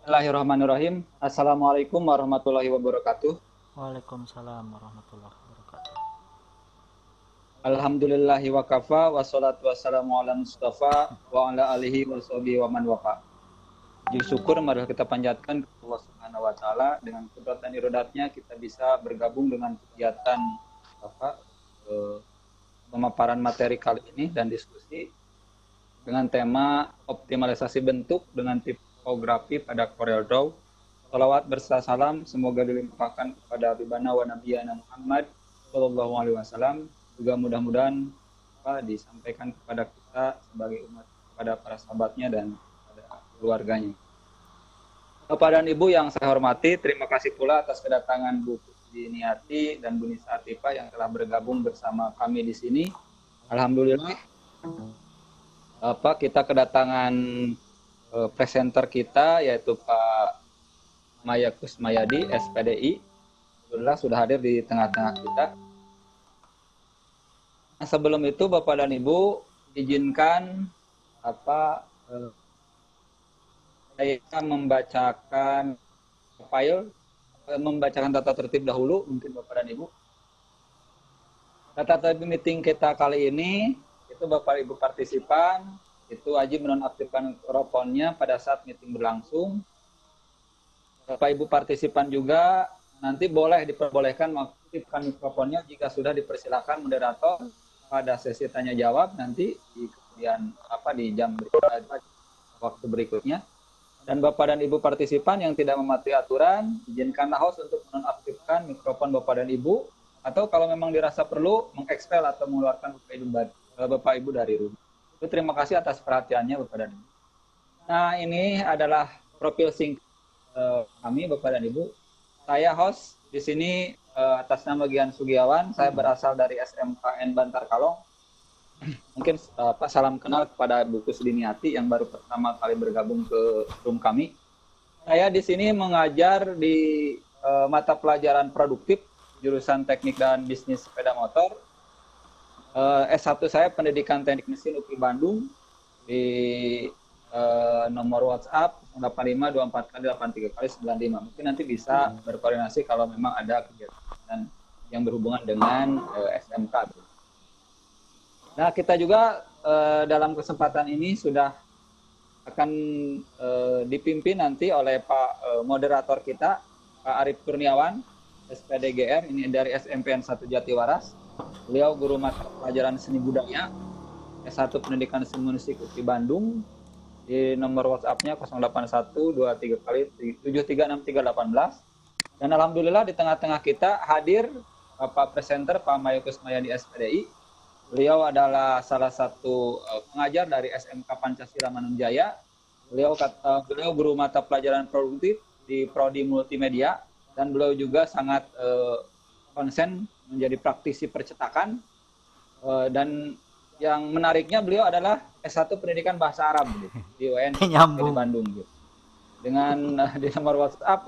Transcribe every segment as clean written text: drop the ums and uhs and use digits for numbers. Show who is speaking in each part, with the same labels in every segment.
Speaker 1: Bismillahirrahmanirrahim. Assalamualaikum warahmatullahi wabarakatuh.
Speaker 2: Waalaikumsalam warahmatullahi wabarakatuh.
Speaker 1: Alhamdulillahi wa kafa, wassalatu wassalamu ala mustafa, wa ala alihi wa sahbihi wa man wafa. Puji syukur marilah kita panjatkan ke Allah Subhanahu wa taala, dengan kudrat dan iradatnya kita bisa bergabung dengan kegiatan apa eh, pemaparan materi kali ini dan diskusi dengan tema optimalisasi bentuk dengan tipografi pada CorelDRAW. Salawat berserta salam semoga dilimpahkan kepada Habibana wa Nabiyana Muhammad Sallallahu Alaihi Wasallam. Juga mudah-mudahan disampaikan kepada kita sebagai umat, kepada para sahabatnya dan kepada keluarganya. Bapak dan Ibu yang saya hormati, terima kasih pula atas kedatangan Bu Diniati dan Bu Nisa Atifah yang telah bergabung bersama kami di sini. Alhamdulillah, kita kedatangan presenter kita yaitu Pak Maya Kusmayadi, SPDI. Alhamdulillah sudah hadir di tengah-tengah kita. Nah, sebelum itu Bapak dan Ibu izinkan saya membacakan file, membacakan tata tertib dahulu mungkin Bapak dan Ibu. Tata tertib meeting kita kali ini itu Bapak Ibu partisipan itu wajib menonaktifkan mikrofonnya pada saat meeting berlangsung. Bapak Ibu partisipan juga nanti boleh diperbolehkan mengaktifkan mikrofonnya jika sudah dipersilakan moderator pada sesi tanya jawab nanti di kemudian di jam waktu berikutnya. Dan Bapak dan Ibu partisipan yang tidak mematuhi aturan, izinkanlah host untuk menonaktifkan mikrofon Bapak dan Ibu, atau kalau memang dirasa perlu mengekspel atau mengeluarkan Bapak Ibu dari room. Itu terima kasih atas perhatiannya Bapak dan Ibu. Nah, ini adalah profil singkat kami Bapak dan Ibu. Saya host di sini atas nama Gian Sugiawan. Saya berasal dari SMKN Bantar Kalong. Mungkin salam kenal kepada Bu Kusdiniati yang baru pertama kali bergabung ke room kami. Saya di sini mengajar di mata pelajaran produktif jurusan Teknik dan Bisnis Sepeda Motor. S1 saya Pendidikan Teknik Mesin UPI Bandung di nomor WhatsApp 8524 kali 83 kali 95. Mungkin nanti bisa berkoordinasi kalau memang ada kegiatan yang berhubungan dengan SMK. Nah, kita juga dalam kesempatan ini sudah akan dipimpin nanti oleh Pak moderator kita, Pak Arif Kurniawan, SPDGR, ini dari SMPN 1 Jatiwaras. Beliau guru mata pelajaran seni budaya, S1 Pendidikan Seni Musik UPI Bandung, di nomor WhatsApp-nya 08123 kali 736318. Dan alhamdulillah di tengah-tengah kita hadir Bapak presenter Pak Maya Kusmayadi SPDI. Beliau adalah salah satu pengajar dari SMK Pancasila Manunjaya. Beliau guru mata pelajaran produktif di Prodi Multimedia dan beliau juga sangat konsen menjadi praktisi percetakan dan yang menariknya beliau adalah S1 Pendidikan Bahasa Arab di UN di Bandung gitu. Dengan di nomor WhatsApp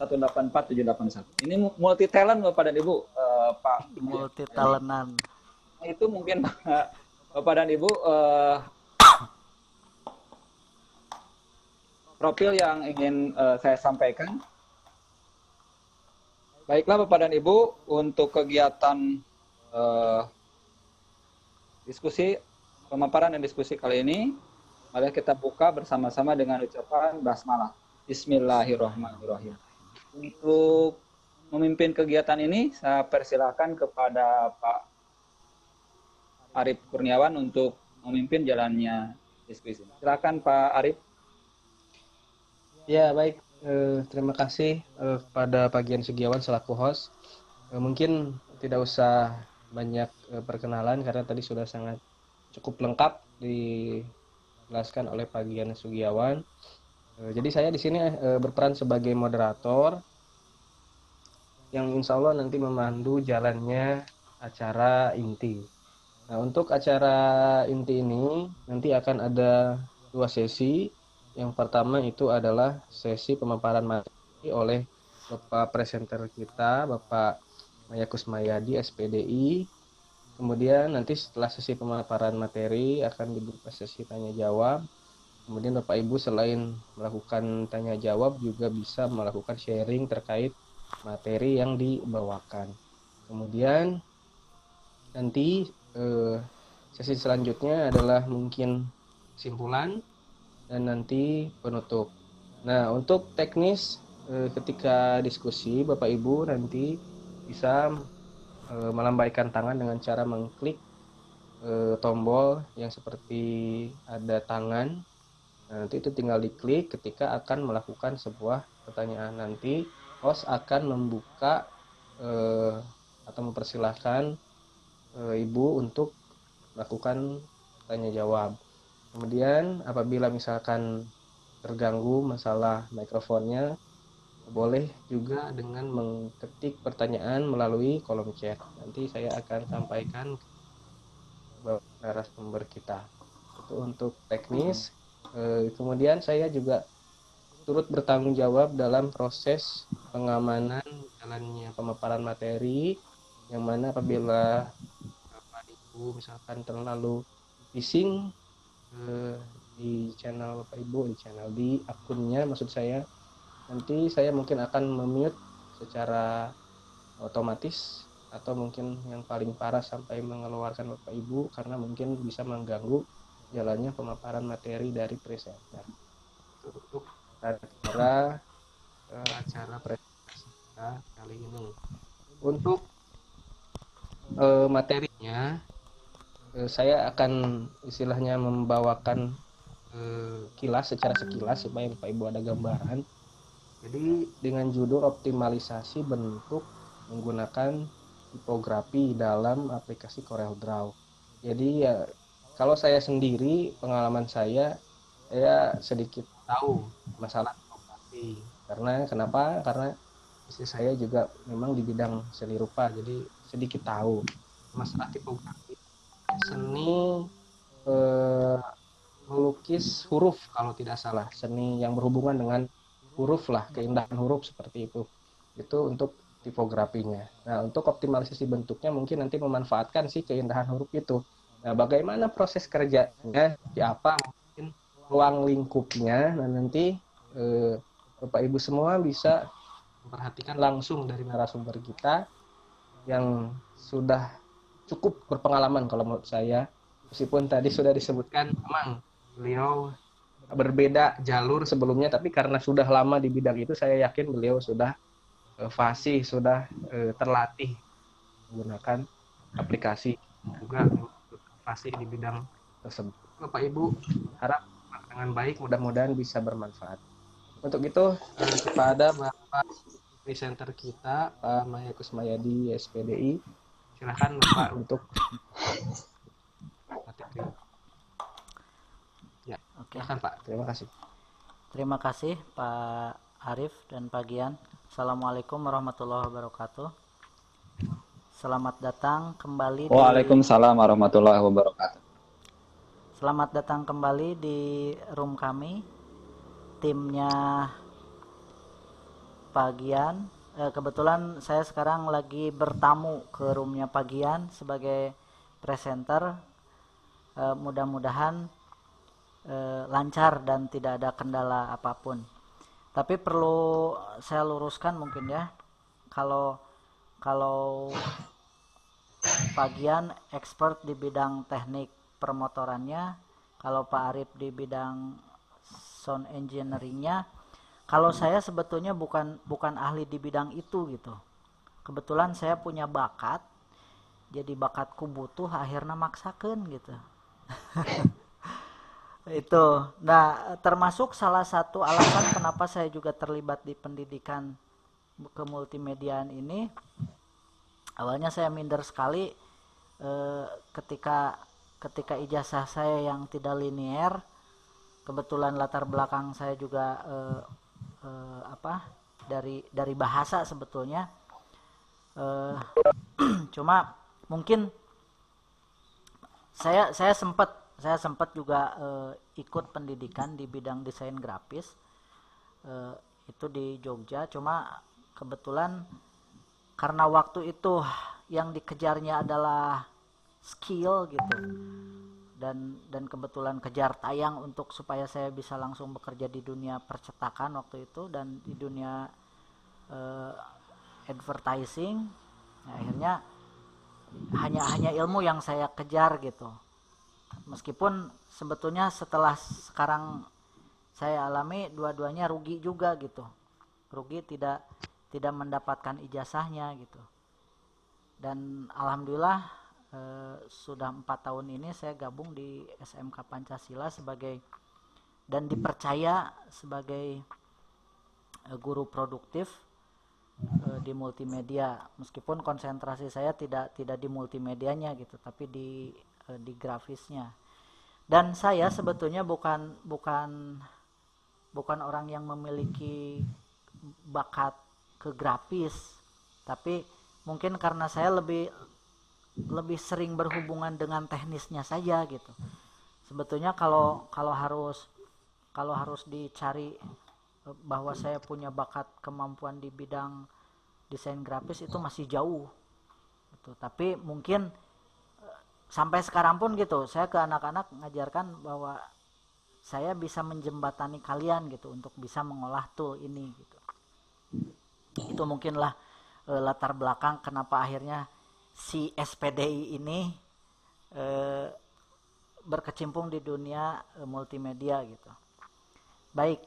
Speaker 1: 085223184781. Ini multi talent Bapak dan Ibu, Pak.
Speaker 2: Multi talentan.
Speaker 1: Itu mungkin Bapak dan Ibu profil yang ingin saya sampaikan. Baiklah Bapak dan Ibu, untuk kegiatan diskusi pemaparan dan diskusi kali ini, mari kita buka bersama-sama dengan ucapan basmalah. Bismillahirrahmanirrahim. Untuk memimpin kegiatan ini, saya persilakan kepada Pak Arif Kurniawan untuk memimpin jalannya diskusi. Silakan Pak Arif.
Speaker 3: Ya, baik. Terima kasih kepada Pak Gian Sugiawan selaku host. Mungkin tidak usah banyak perkenalan karena tadi sudah sangat cukup lengkap dijelaskan oleh Pak Gian Sugiawan. Jadi saya di sini berperan sebagai moderator yang insya Allah nanti memandu jalannya acara inti. Nah, untuk acara inti ini nanti akan ada 2 sesi. Yang pertama itu adalah sesi pemaparan materi oleh Bapak presenter kita, Bapak Maya Kusmayadi, SPDI. Kemudian nanti setelah sesi pemaparan materi akan dibuka sesi tanya jawab Kemudian Bapak Ibu selain melakukan tanya jawab juga bisa melakukan sharing terkait materi yang dibawakan. Kemudian nanti sesi selanjutnya adalah mungkin kesimpulan dan nanti penutup. Nah, untuk teknis ketika diskusi Bapak Ibu nanti bisa melambaikan tangan dengan cara mengklik tombol yang seperti ada tangan. Nah, nanti itu tinggal diklik ketika akan melakukan sebuah pertanyaan. Nanti host akan membuka atau mempersilahkan Ibu untuk melakukan tanya jawab. Kemudian apabila misalkan terganggu masalah mikrofonnya, boleh juga dengan mengetik pertanyaan melalui kolom chat. Nanti saya akan sampaikan ke narasumber kita. Itu untuk teknis. Kemudian saya juga turut bertanggung jawab dalam proses pengamanan jalannya pemaparan materi, yang mana apabila Bapak Ibu misalkan terlalu bising di channel Bapak Ibu, di akunnya maksud saya, nanti saya mungkin akan memute secara otomatis atau mungkin yang paling parah sampai mengeluarkan Bapak Ibu karena mungkin bisa mengganggu jalannya pemaparan materi dari presenter. Untuk acara presentasi kita kali ini. Untuk materinya saya akan istilahnya membawakan secara sekilas supaya Bapak Ibu ada gambaran. Jadi dengan judul optimalisasi bentuk menggunakan tipografi dalam aplikasi CorelDRAW. Jadi ya kalau saya sendiri, pengalaman saya sedikit tahu masalah tipografi. Kenapa? Karena istri saya juga memang di bidang seni rupa, jadi sedikit tahu masalah tipografi. Seni melukis huruf kalau tidak salah, seni yang berhubungan dengan huruf lah, keindahan huruf seperti itu untuk tipografinya. Nah, untuk optimalisasi bentuknya mungkin nanti memanfaatkan sih keindahan huruf itu. Nah, bagaimana proses kerjanya, apa mungkin ruang lingkupnya, nah nanti Bapak Ibu semua bisa memperhatikan langsung dari narasumber kita yang sudah cukup berpengalaman kalau menurut saya. Meskipun tadi sudah disebutkan memang beliau berbeda jalur sebelumnya, tapi karena sudah lama di bidang itu, saya yakin beliau sudah fasih, sudah terlatih menggunakan aplikasi, juga fasih di bidang tersebut. Bapak Ibu harap dengan baik, mudah-mudahan bisa bermanfaat. Untuk itu kepada Bapak presenter kita Pak Maya Kusmayadi SPDI, silakan Bapak untuk materi. Ya,
Speaker 2: Oke.
Speaker 3: silakan Pak. Terima kasih.
Speaker 2: Terima kasih Pak Arif dan Pak Gian. Assalamualaikum warahmatullahi wabarakatuh. Selamat datang kembali
Speaker 1: Waalaikumsalam warahmatullahi wabarakatuh.
Speaker 2: Selamat datang kembali di room kami, timnya Pak Gian. Kebetulan saya sekarang lagi bertamu ke roomnya Pak Gian sebagai presenter. Mudah-mudahan lancar dan tidak ada kendala apapun. Tapi perlu saya luruskan mungkin ya, kalau Pak Gian expert di bidang teknik permotorannya, kalau Pak Arif di bidang sound engineeringnya, kalau saya sebetulnya bukan ahli di bidang itu gitu. Kebetulan saya punya bakat, jadi bakatku butuh akhirnya maksakan gitu. Itu. Nah, termasuk salah satu alasan kenapa saya juga terlibat di pendidikan kemultimediaan ini. Awalnya saya minder sekali ketika ijazah saya yang tidak linear. Kebetulan latar belakang saya juga dari bahasa sebetulnya. Cuma mungkin saya sempat juga ikut pendidikan di bidang desain grafis, itu di Jogja. Cuma kebetulan karena waktu itu yang dikejarnya adalah skill gitu, dan kebetulan kejar tayang untuk supaya saya bisa langsung bekerja di dunia percetakan waktu itu dan di dunia advertising. Nah, akhirnya hanya ilmu yang saya kejar gitu. Meskipun sebetulnya setelah sekarang saya alami dua-duanya rugi juga gitu. Rugi tidak mendapatkan ijazahnya gitu. Dan alhamdulillah sudah 4 tahun ini saya gabung di SMK Pancasila dan dipercaya sebagai guru produktif di multimedia, meskipun konsentrasi saya tidak di multimedianya gitu, tapi di grafisnya. Dan saya sebetulnya bukan orang yang memiliki bakat ke grafis, tapi mungkin karena saya lebih sering berhubungan dengan teknisnya saja gitu. Sebetulnya kalau harus dicari bahwa saya punya bakat kemampuan di bidang desain grafis itu masih jauh gitu. Tapi mungkin sampai sekarang pun gitu, saya ke anak-anak mengajarkan bahwa saya bisa menjembatani kalian gitu untuk bisa mengolah tool ini gitu. Itu mungkinlah latar belakang kenapa akhirnya si SPDI ini berkecimpung di dunia multimedia gitu. Baik,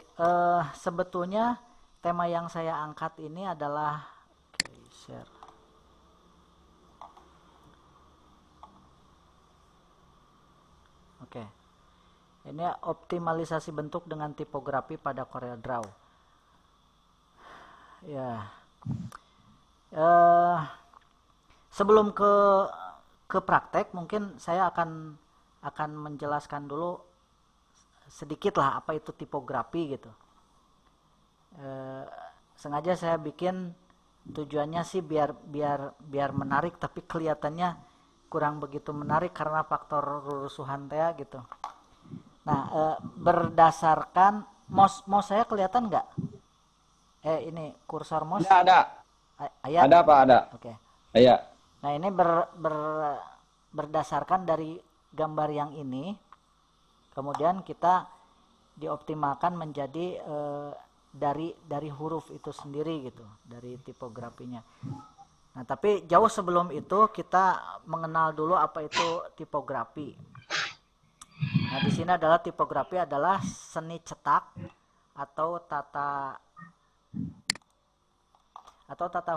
Speaker 2: sebetulnya tema yang saya angkat ini adalah share. Oke. Ini optimalisasi bentuk dengan tipografi pada CorelDRAW. Ya. Sebelum ke praktek, mungkin saya akan menjelaskan dulu sedikit lah apa itu tipografi gitu. Sengaja saya bikin tujuannya sih biar menarik, tapi kelihatannya kurang begitu menarik karena faktor rurusuhan teh gitu. Nah, berdasarkan mouse saya kelihatan nggak? Ini kursor mouse.
Speaker 1: Ada.
Speaker 2: Ayat.
Speaker 1: Ada Pak, ada.
Speaker 2: Oke.
Speaker 1: Iya.
Speaker 2: Nah, ini berdasarkan dari gambar yang ini, kemudian kita dioptimalkan menjadi dari huruf itu sendiri gitu, dari tipografinya. Nah, tapi jauh sebelum itu kita mengenal dulu apa itu tipografi. Nah, di sini adalah tipografi adalah seni cetak atau tata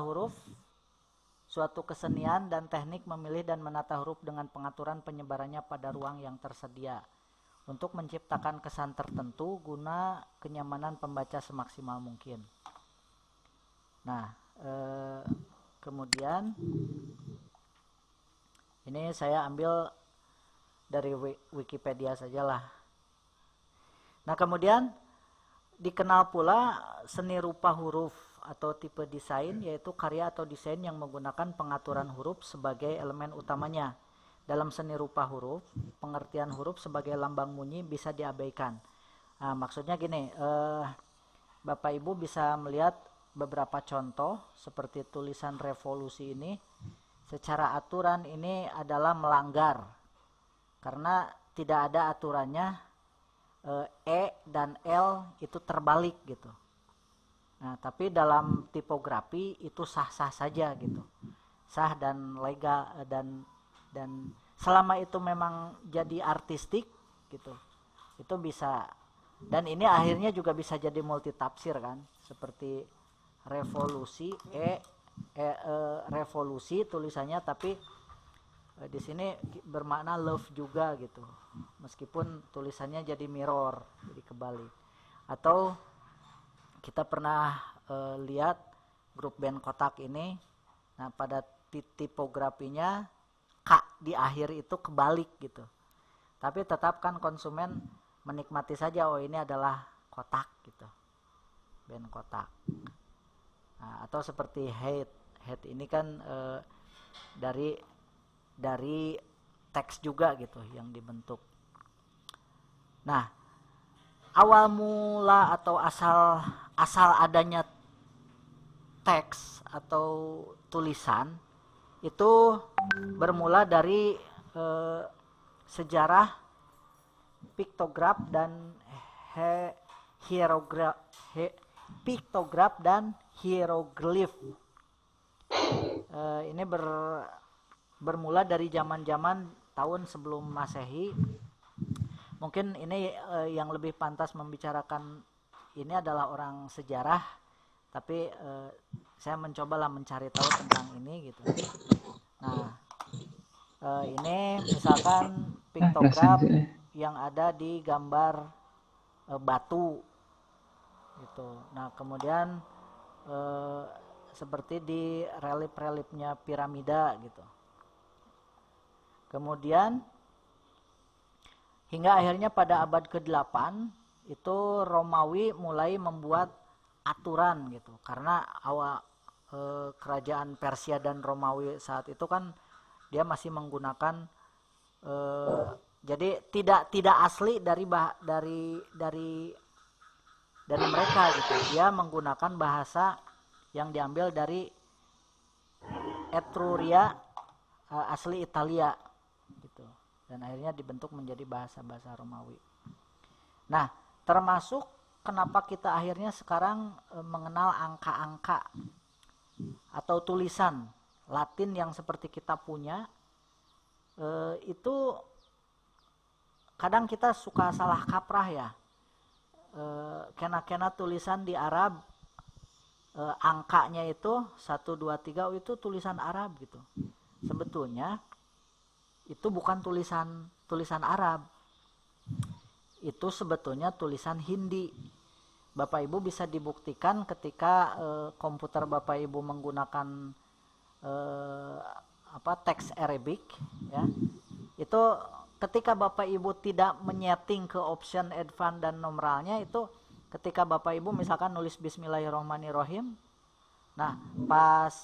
Speaker 2: huruf, suatu kesenian dan teknik memilih dan menata huruf dengan pengaturan penyebarannya pada ruang yang tersedia untuk menciptakan kesan tertentu guna kenyamanan pembaca semaksimal mungkin. Nah, kemudian ini saya ambil dari Wikipedia sajalah. Nah, kemudian dikenal pula seni rupa huruf atau tipe desain, yaitu karya atau desain yang menggunakan pengaturan huruf sebagai elemen utamanya. Dalam seni rupa huruf, pengertian huruf sebagai lambang bunyi bisa diabaikan. Nah, maksudnya gini, Bapak Ibu bisa melihat beberapa contoh seperti tulisan revolusi ini. Secara aturan ini adalah melanggar karena tidak ada aturannya E dan L itu terbalik gitu. Nah, tapi dalam tipografi itu sah-sah saja gitu, sah dan legal dan selama itu memang jadi artistik gitu, itu bisa. Dan ini akhirnya juga bisa jadi multitafsir kan, seperti revolusi revolusi tulisannya, tapi di sini bermakna love juga gitu, meskipun tulisannya jadi mirror, jadi kebalik. Atau kita pernah lihat grup band Kotak ini, nah pada tipografinya K di akhir itu kebalik gitu, tapi tetap kan konsumen menikmati saja, oh ini adalah Kotak gitu, band Kotak. Nah, atau seperti hate ini kan dari teks juga gitu yang dibentuk. Nah, awal mula atau asal adanya teks atau tulisan itu bermula dari sejarah piktograf dan hieroglif. Piktograf dan hieroglif. Ini bermula dari zaman-zaman tahun sebelum Masehi. Mungkin ini yang lebih pantas membicarakan ini adalah orang sejarah, tapi saya mencobalah mencari tahu tentang ini gitu. Nah, ini misalkan piktograf yang ada di gambar batu gitu. Nah, kemudian seperti di relief-reliefnya piramida gitu. Kemudian hingga akhirnya pada abad ke-8 itu Romawi mulai membuat aturan gitu. Karena kerajaan Persia dan Romawi saat itu kan dia masih menggunakan jadi tidak asli dari mereka gitu. Dia menggunakan bahasa yang diambil dari Etruria, asli Italia gitu. Dan akhirnya dibentuk menjadi bahasa Romawi. Nah, termasuk kenapa kita akhirnya sekarang mengenal angka-angka atau tulisan Latin yang seperti kita punya, itu kadang kita suka salah kaprah ya. Kena tulisan di Arab, angkanya itu 1, 2, 3 itu tulisan Arab gitu. Sebetulnya itu bukan tulisan Arab. Itu sebetulnya tulisan Hindi. Bapak Ibu bisa dibuktikan ketika komputer Bapak Ibu menggunakan teks Arabic ya. Itu ketika Bapak Ibu tidak menyeting ke option advance dan numeralnya, itu ketika Bapak Ibu misalkan nulis Bismillahirrahmanirrahim, nah pas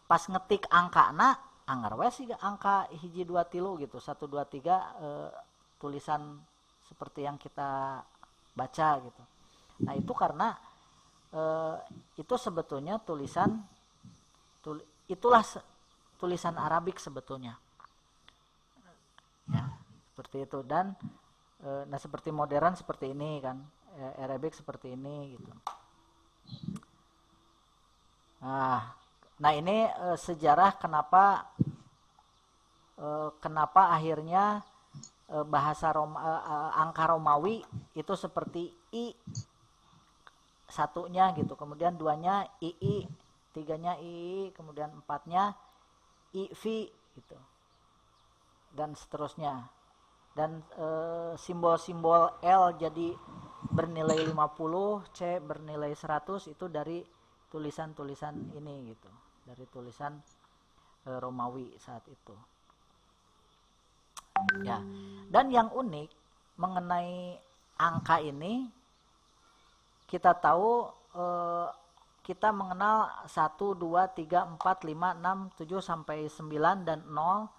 Speaker 2: ngetik angkana anggar we sih angka 1 2 3 gitu, 1 2 3 tulisan seperti yang kita baca gitu. Nah itu karena itu sebetulnya itulah tulisan Arabik sebetulnya ya, seperti itu. Dan nah seperti modern seperti ini kan, Arabic seperti ini gitu. Nah ini sejarah kenapa akhirnya bahasa angka Romawi itu seperti I satunya gitu, kemudian 2-nya II, 3-nya II, kemudian 4-nya IV gitu, dan seterusnya. Dan simbol-simbol L jadi bernilai 50, C bernilai 100 itu dari tulisan-tulisan ini gitu, dari tulisan Romawi saat itu. Ya. Dan yang unik mengenai angka ini, kita tahu kita mengenal 1, 2, 3, 4, 5, 6, 7 sampai 9 dan 0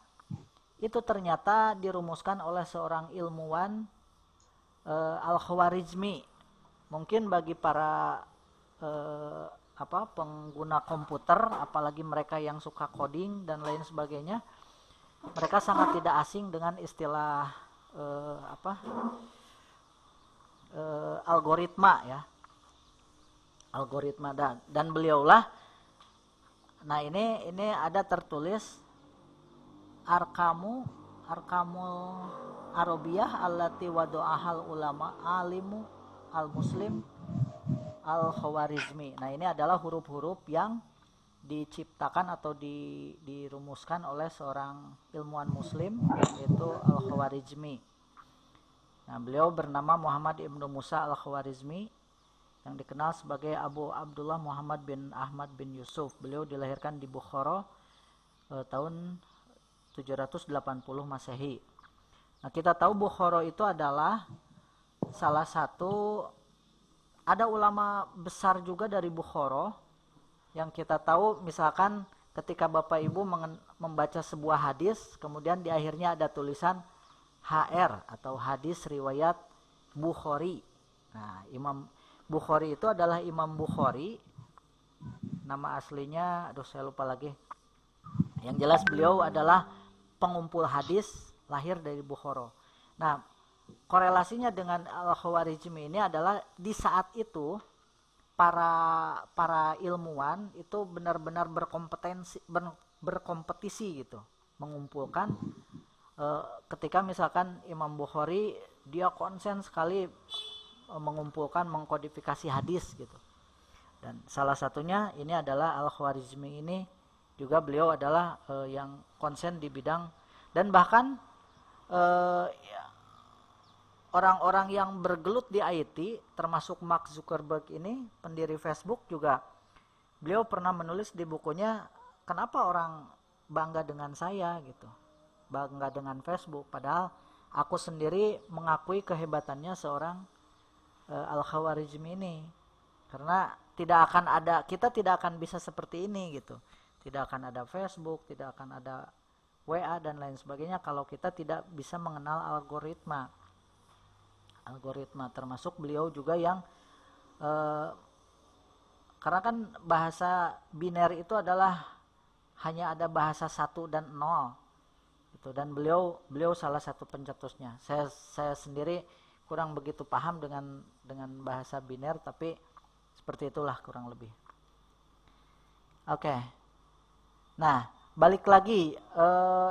Speaker 2: itu ternyata dirumuskan oleh seorang ilmuwan Al-Khwarizmi. Mungkin bagi para pengguna komputer, apalagi mereka yang suka coding dan lain sebagainya, mereka sangat tidak asing dengan istilah algoritma ya, algoritma. Dan beliaulah, nah ini ada tertulis arkamul arabiyah allati wadu'ahal ulama alimu al muslim al Khwarizmi. Nah ini adalah huruf-huruf yang diciptakan atau dirumuskan oleh seorang ilmuwan muslim, yaitu al Khwarizmi. Nah beliau bernama Muhammad ibnu Musa al Khwarizmi, yang dikenal sebagai Abu Abdullah Muhammad bin Ahmad bin Yusuf. Beliau dilahirkan di Bukhara tahun 780 Masehi. Nah kita tahu Bukhara itu adalah salah satu, ada ulama besar juga dari Bukhara yang kita tahu. Misalkan ketika Bapak Ibu membaca sebuah hadis, kemudian di akhirnya ada tulisan HR atau hadis riwayat Bukhari. Nah Imam Bukhari itu adalah Imam Bukhari, nama aslinya saya lupa lagi. Yang jelas beliau adalah pengumpul hadis, lahir dari Bukhara. Nah korelasinya dengan Al-Khawarizmi ini adalah di saat itu para ilmuwan itu benar-benar berkompetisi gitu, mengumpulkan ketika misalkan Imam Bukhari dia konsen sekali mengumpulkan mengkodifikasi hadis gitu. Dan salah satunya ini adalah Al-Khwarizmi ini juga beliau adalah yang konsen di bidang, dan bahkan orang-orang yang bergelut di IT termasuk Mark Zuckerberg ini pendiri Facebook juga, beliau pernah menulis di bukunya, kenapa orang bangga dengan saya gitu, bangga dengan Facebook, padahal aku sendiri mengakui kehebatannya seorang Al-Khawarizmi ini, karena kita tidak akan bisa seperti ini gitu, tidak akan ada Facebook, tidak akan ada WA dan lain sebagainya kalau kita tidak bisa mengenal algoritma, termasuk beliau juga yang karena kan bahasa biner itu adalah hanya ada bahasa 1 dan 0 gitu, dan beliau salah satu pencetusnya. Saya sendiri kurang begitu paham dengan bahasa biner, tapi seperti itulah kurang lebih. Oke. Nah, balik lagi,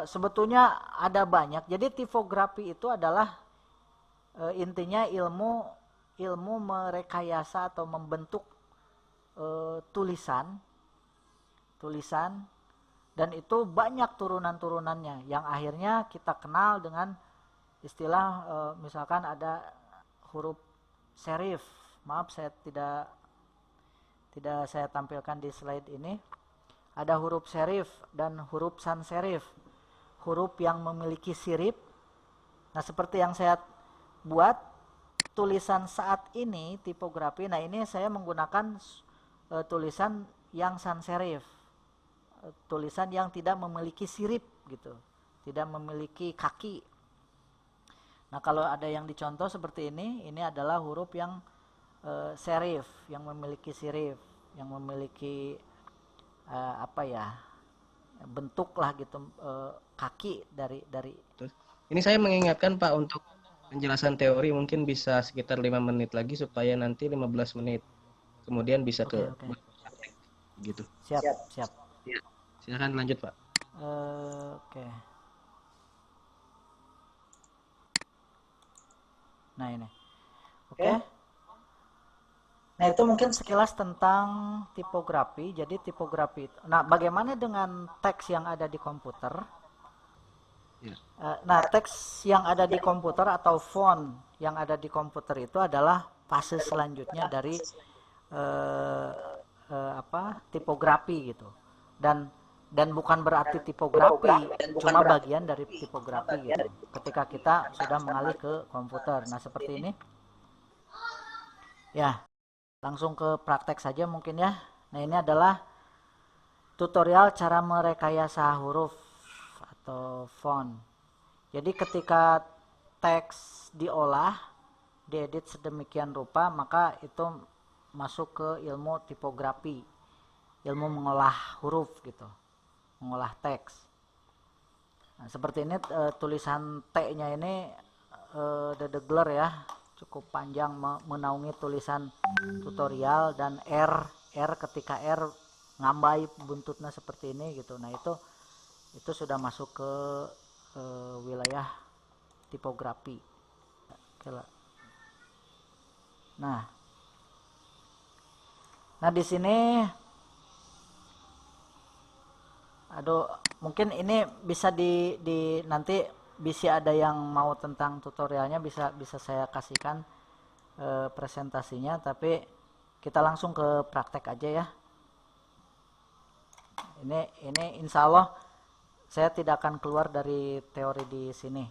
Speaker 2: sebetulnya ada banyak. Jadi tipografi itu adalah intinya ilmu merekayasa atau membentuk tulisan, dan itu banyak turunan-turunannya yang akhirnya kita kenal dengan istilah misalkan ada huruf serif. Maaf, saya tidak saya tampilkan di slide ini. Ada huruf serif dan huruf sans serif, huruf yang memiliki sirip. Nah, seperti yang saya buat tulisan saat ini tipografi. Nah, ini saya menggunakan tulisan yang sans serif, tulisan yang tidak memiliki sirip gitu, tidak memiliki kaki. Nah, kalau ada yang dicontoh seperti ini adalah huruf yang serif, yang memiliki sirip, yang memiliki bentuk lah gitu, kaki dari.
Speaker 3: Ini saya mengingatkan Pak, untuk penjelasan teori mungkin bisa sekitar 5 menit lagi supaya nanti 15 menit kemudian bisa
Speaker 2: Oke.
Speaker 3: praktek gitu.
Speaker 2: Siap.
Speaker 3: Ya, silakan lanjut Pak.
Speaker 2: Oke. Nah, ini. Oke. Nah, itu mungkin sekilas tentang tipografi. Jadi tipografi. Nah, bagaimana dengan teks yang ada di komputer?
Speaker 3: Ya.
Speaker 2: Nah, teks yang ada di komputer atau font yang ada di komputer itu adalah fase selanjutnya dari tipografi gitu. Dan bukan berarti tipografi cuma bagian dari tipografi gitu. Ketika kita sudah mengalih ke komputer. Nah, seperti ini. Ya, langsung ke praktek saja mungkin ya. Nah, ini adalah tutorial cara merekayasa huruf atau font. Jadi ketika teks diolah, diedit sedemikian rupa, maka itu masuk ke ilmu tipografi, ilmu mengolah huruf gitu, mengolah teks. Nah, seperti ini tulisan T-nya ini dedegler ya, cukup panjang menaungi tulisan tutorial, dan R ketika R ngambai buntutnya seperti ini gitu. Nah, itu sudah masuk ke wilayah tipografi. Nah, di sini mungkin ini bisa di nanti bisa ada yang mau tentang tutorialnya, bisa saya kasihkan presentasinya, tapi kita langsung ke praktek aja ya. Ini insya Allah saya tidak akan keluar dari teori di sini.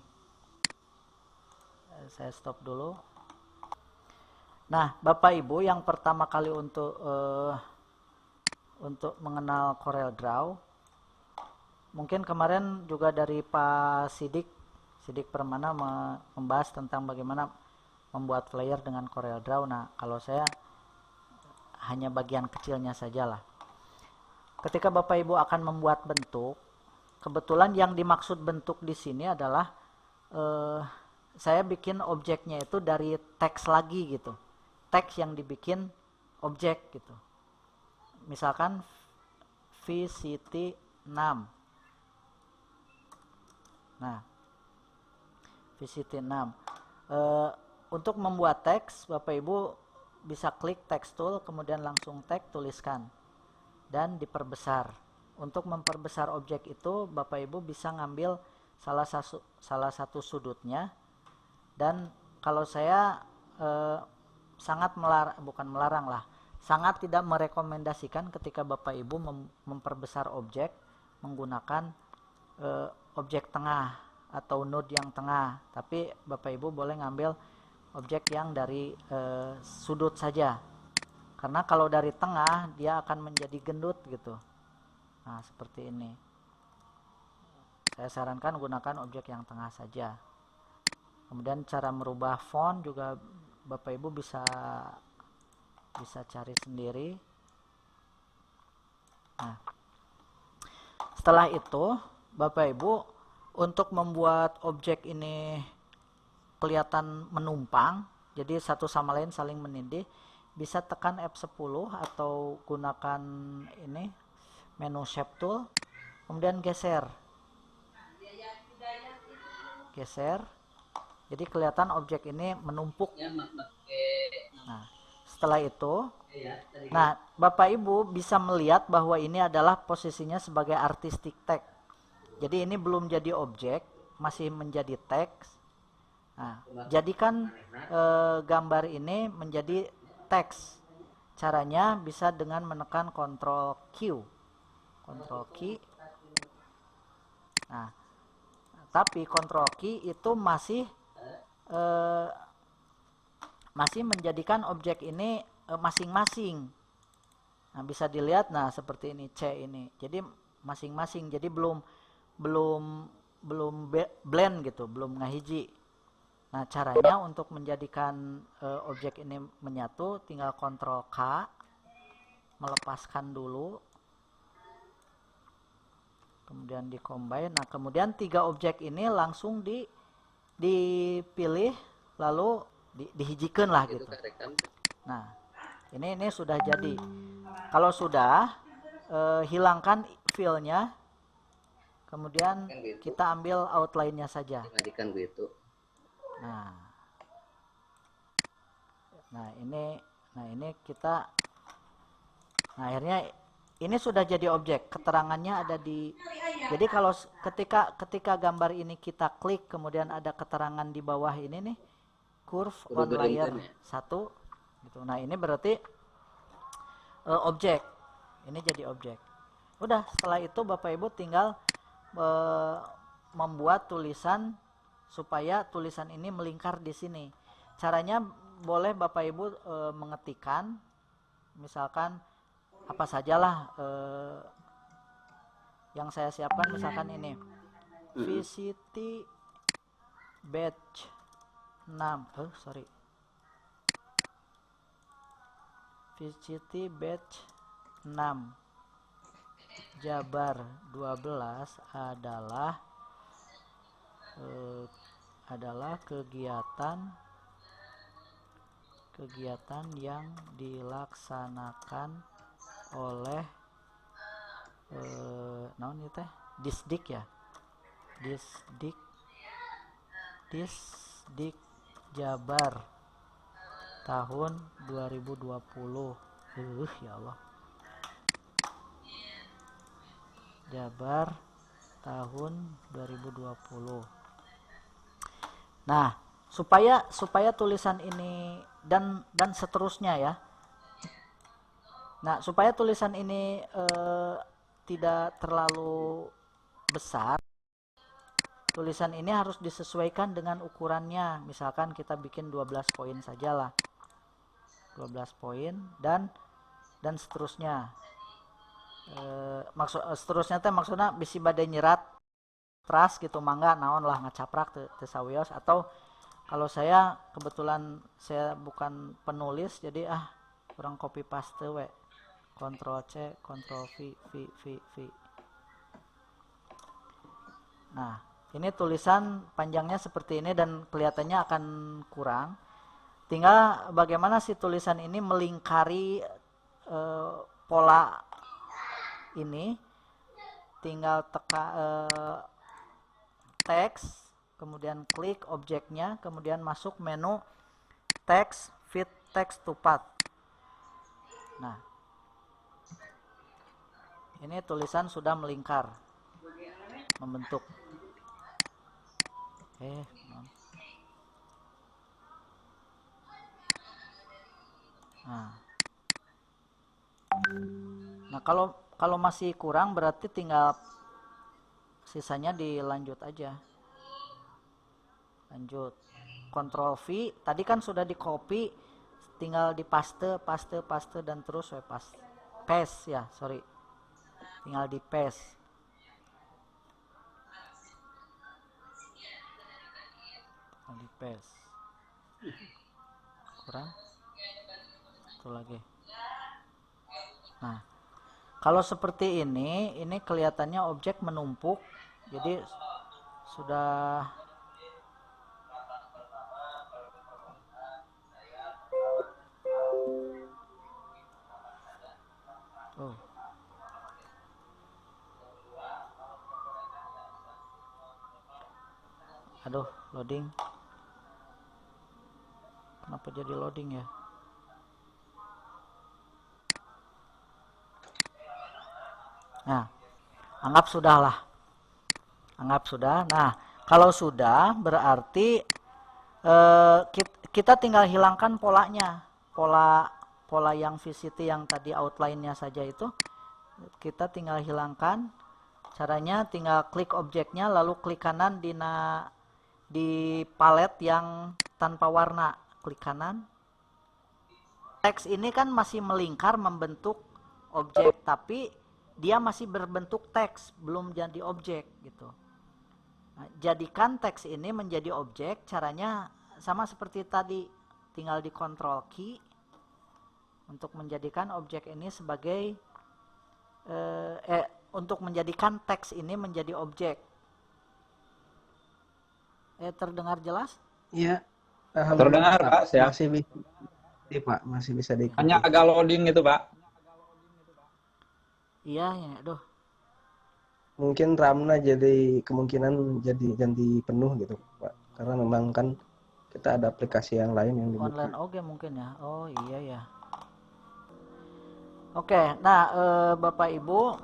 Speaker 2: Saya stop dulu. Nah, Bapak Ibu, yang pertama kali untuk mengenal CorelDRAW, mungkin kemarin juga dari Pak Sidik Permana membahas tentang bagaimana membuat flyer dengan CorelDRAW. Nah, kalau saya hanya bagian kecilnya sajalah. Ketika Bapak Ibu akan membuat bentuk, kebetulan yang dimaksud bentuk di sini adalah saya bikin objeknya itu dari teks lagi gitu, teks yang dibikin objek gitu. Misalkan VCT6. Nah, VCT6. Untuk membuat teks, Bapak Ibu bisa klik text tool, kemudian langsung tag, tuliskan, dan diperbesar. Untuk memperbesar objek itu, Bapak Ibu bisa ngambil salah satu sudutnya, dan kalau saya sangat bukan melarang lah, sangat tidak merekomendasikan ketika Bapak Ibu memperbesar objek menggunakan objek tengah atau node yang tengah, tapi Bapak Ibu boleh ngambil objek yang dari sudut saja, karena kalau dari tengah dia akan menjadi gendut gitu. Nah, seperti ini. Saya sarankan gunakan objek yang tengah saja. Kemudian cara merubah font juga Bapak Ibu bisa cari sendiri. Nah, setelah itu Bapak Ibu untuk membuat objek ini kelihatan menumpang, jadi satu sama lain saling menindih, bisa tekan F10 atau gunakan ini menu shape tool, kemudian geser, jadi kelihatan objek ini menumpuk. Nah, setelah itu, nah Bapak Ibu bisa melihat bahwa ini adalah posisinya sebagai artistic tag, jadi ini belum jadi objek, masih menjadi teks. Nah, jadikan gambar ini menjadi teks. Caranya bisa dengan menekan Ctrl Q. Nah, tapi Ctrl Q itu masih menjadikan objek ini masing-masing. Nah, bisa dilihat, nah seperti ini C ini. Jadi masing-masing, jadi belum blend gitu, belum ngahiji. Nah, caranya untuk menjadikan objek ini menyatu, tinggal Ctrl K, melepaskan dulu, kemudian di-combine. Nah, kemudian 3 objek ini langsung dipilih, lalu dihijikan lah gitu. Nah, ini sudah jadi. Kalau sudah, hilangkan fill-nya, kemudian kita ambil outline-nya saja. Nah ini kita, nah akhirnya ini sudah jadi objek, keterangannya ada di, jadi kalau ketika gambar ini kita klik, kemudian ada keterangan di bawah ini nih, curve on layer 1 gitu. Nah, ini berarti objek, ini jadi objek. Udah, setelah itu Bapak Ibu tinggal membuat tulisan supaya tulisan ini melingkar di sini. Caranya boleh Bapak Ibu mengetikkan, misalkan apa sajalah yang saya siapkan, misalkan ini VCT batch 6, VCT batch 6 Jabar 12 adalah kegiatan yang dilaksanakan oleh naon itu teh, Disdik ya, Disdik Jabar tahun 2020. Ya Allah, Jabar tahun 2020. Nah, supaya tulisan ini dan seterusnya ya. Nah, supaya tulisan ini tidak terlalu besar, tulisan ini harus disesuaikan dengan ukurannya. Misalkan kita bikin 12 poin sajalah, 12 poin dan seterusnya. Seterusnya teh maksudnya bisi badai nyerat teras gitu, mangga naon lah ngacaprak teu sawios. Atau kalau saya kebetulan saya bukan penulis, jadi kurang copy paste we, Ctrl C Ctrl V. Nah, Ini tulisan panjangnya seperti ini dan kelihatannya akan kurang. Tinggal bagaimana si tulisan ini melingkari pola ini. Tinggal teks, kemudian klik objeknya, kemudian masuk menu text, fit text to path. Nah, ini tulisan sudah melingkar, membentuk. Nah, kalau masih kurang berarti tinggal sisanya dilanjut aja. Lanjut. Ctrl V, tadi kan sudah di copy, tinggal di paste dan terus paste ya, sorry. Tinggal di paste. Kurang itu lagi. Nah, kalau seperti ini kelihatannya objek menumpuk, jadi sudah aduh, loading. Kenapa jadi loading ya? Nah, anggap sudah lah. Anggap sudah. Nah, kalau sudah berarti kita tinggal hilangkan polanya. Pola yang VCT yang tadi outline-nya saja itu kita tinggal hilangkan. Caranya tinggal klik objeknya lalu klik kanan di palet yang tanpa warna, klik kanan. Teks ini kan masih melingkar membentuk objek, tapi dia masih berbentuk teks, belum jadi objek gitu. Nah, jadikan teks ini menjadi objek, caranya sama seperti tadi, tinggal di Ctrl key untuk menjadikan objek ini sebagai untuk menjadikan teks ini menjadi objek. Terdengar jelas?
Speaker 3: Iya.
Speaker 1: Terdengar Pak, siap.
Speaker 3: Masih bisa diikuti.
Speaker 1: Hanya agak loading gitu Pak.
Speaker 2: Iya ya, aduh.
Speaker 3: Mungkin RAM-nya jadi kemungkinan jadi ganti penuh gitu Pak. Karena memang kan kita ada aplikasi yang lain yang dibuka.
Speaker 2: Online oke mungkin ya. Oh iya ya. Oke, nah Bapak Ibu,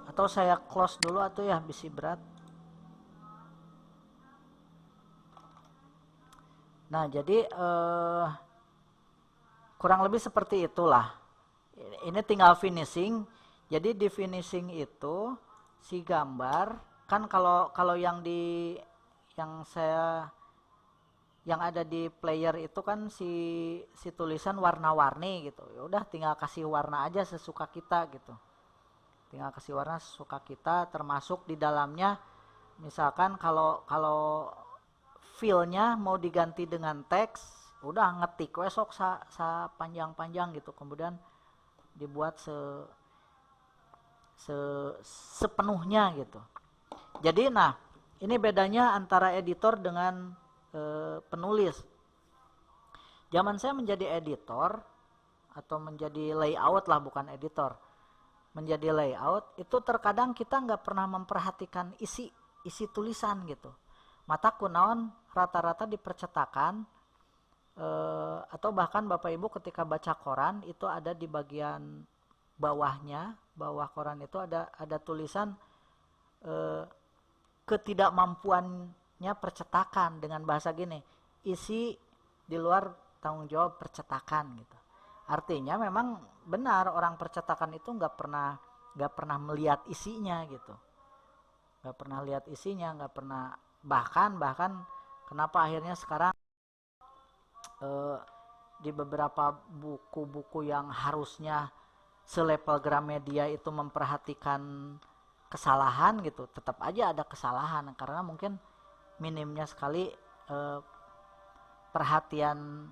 Speaker 2: atau saya close dulu atau ya, bisi berat. Nah, jadi kurang lebih seperti itulah. Ini tinggal finishing. Jadi di finishing itu si gambar kan kalau yang ada di player itu kan si tulisan warna-warni gitu. Ya udah tinggal kasih warna aja sesuka kita gitu. Tinggal kasih warna sesuka kita, termasuk di dalamnya misalkan kalau feel-nya mau diganti dengan teks, udah ngetik besok sa panjang-panjang gitu, kemudian dibuat sepenuhnya gitu. Jadi nah, ini bedanya antara editor dengan penulis. Zaman saya menjadi editor atau menjadi layout lah, bukan editor. Menjadi layout itu terkadang kita nggak pernah memperhatikan isi tulisan gitu. Mata kunaon rata-rata di percetakan atau bahkan Bapak Ibu ketika baca koran itu ada di bagian bawahnya, bawah koran itu ada tulisan ketidakmampuannya percetakan, dengan bahasa gini, isi di luar tanggung jawab percetakan gitu. Artinya memang benar orang percetakan itu nggak pernah melihat isinya gitu, nggak pernah lihat isinya, nggak pernah bahkan kenapa akhirnya sekarang di beberapa buku-buku yang harusnya selevel Gramedia itu memperhatikan kesalahan gitu, tetap aja ada kesalahan karena mungkin minimnya sekali perhatian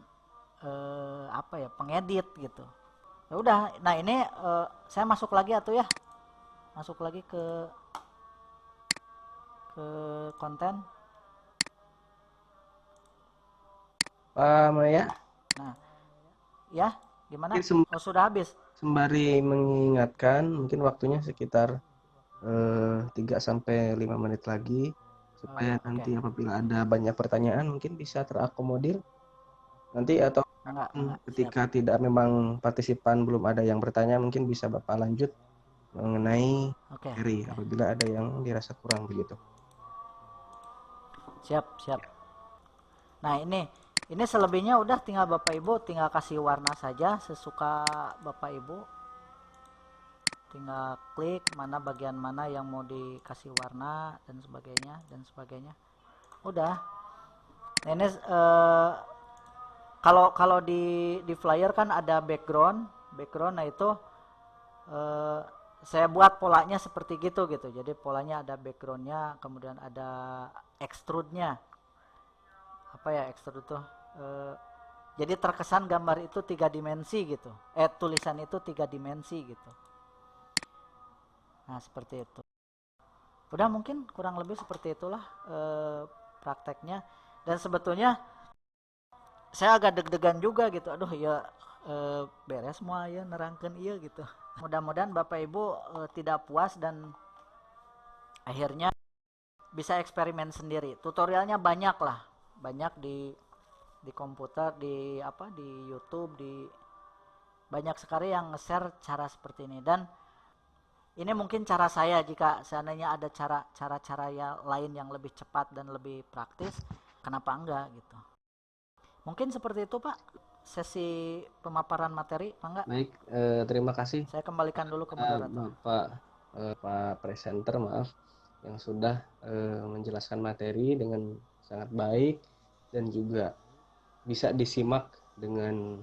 Speaker 2: pengedit gitu. Ya udah, nah ini saya masuk lagi atau ya, masuk lagi ke konten.
Speaker 3: Pak Maya,
Speaker 2: Nah, ya, gimana?
Speaker 3: mungkin
Speaker 2: Oh, sudah habis.
Speaker 3: sembari mengingatkan, mungkin waktunya sekitar 3 sampai 5 menit lagi supaya
Speaker 2: Oke.
Speaker 3: nanti apabila ada banyak pertanyaan mungkin bisa terakomodir nanti, atau
Speaker 2: Enggak, siap.
Speaker 3: ketika tidak memang partisipan belum ada yang bertanya mungkin bisa Bapak lanjut mengenai
Speaker 2: Oke,
Speaker 3: materi
Speaker 2: oke.
Speaker 3: apabila ada yang dirasa kurang begitu.
Speaker 2: Siap. Nah, ini selebihnya udah tinggal Bapak Ibu tinggal kasih warna saja sesuka Bapak Ibu. Tinggal klik mana bagian mana yang mau dikasih warna dan sebagainya. Udah. Nah, ini kalau di flyer kan ada background. Nah itu saya buat polanya seperti gitu. Jadi polanya ada backgroundnya, kemudian ada extrude-nya. Apa ya extrude itu? Jadi terkesan gambar itu 3 dimensi gitu. Tulisan itu 3 dimensi gitu. Nah, seperti itu. Udah, mungkin kurang lebih seperti itulah prakteknya. Dan sebetulnya saya agak deg-degan juga gitu. Aduh ya, beres semua ya nerangkeun ieu gitu. Mudah-mudahan Bapak Ibu tidak puas dan akhirnya bisa eksperimen sendiri. Tutorialnya banyak lah. Banyak di komputer, di YouTube, banyak sekali yang nge-share cara seperti ini. Dan ini mungkin cara saya, jika seandainya ada cara-cara yang lain yang lebih cepat dan lebih praktis, kenapa enggak gitu. Mungkin seperti itu Pak, sesi pemaparan materi, Pak enggak?
Speaker 3: Baik, terima kasih
Speaker 2: Saya kembalikan dulu ke moderator.
Speaker 3: Pak presenter, maaf, yang sudah menjelaskan materi dengan sangat baik dan juga bisa disimak dengan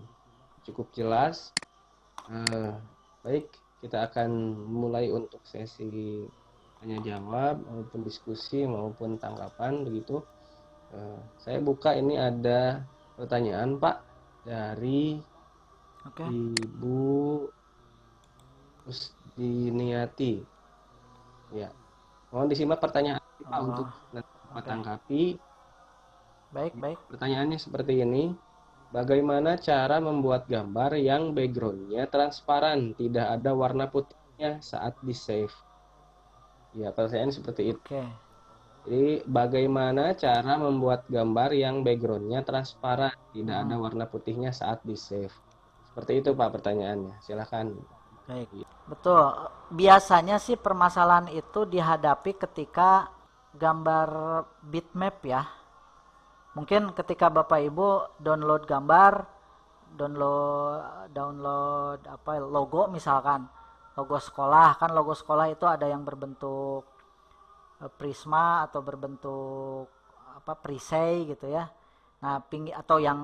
Speaker 3: cukup jelas. Baik, kita akan mulai untuk sesi tanya jawab maupun diskusi maupun tanggapan begitu. Saya buka, ini ada pertanyaan Pak dari Ibu Usdiniati. Ya, mohon disimak pertanyaan Pak untuk Bapak tanggapi.
Speaker 2: Baik.
Speaker 3: Pertanyaannya seperti ini. Bagaimana cara membuat gambar yang backgroundnya transparan, tidak ada warna putihnya saat di save? Ya, pertanyaan seperti itu. Jadi, bagaimana cara membuat gambar yang backgroundnya transparan, tidak ada warna putihnya saat di save? Seperti itu Pak pertanyaannya. Silakan.
Speaker 2: Baik, betul. Biasanya sih permasalahan itu dihadapi ketika gambar bitmap ya. Mungkin ketika Bapak Ibu download gambar, download logo misalkan, logo sekolah, kan logo sekolah itu ada yang berbentuk prisma atau berbentuk perisai gitu ya. Nah, atau yang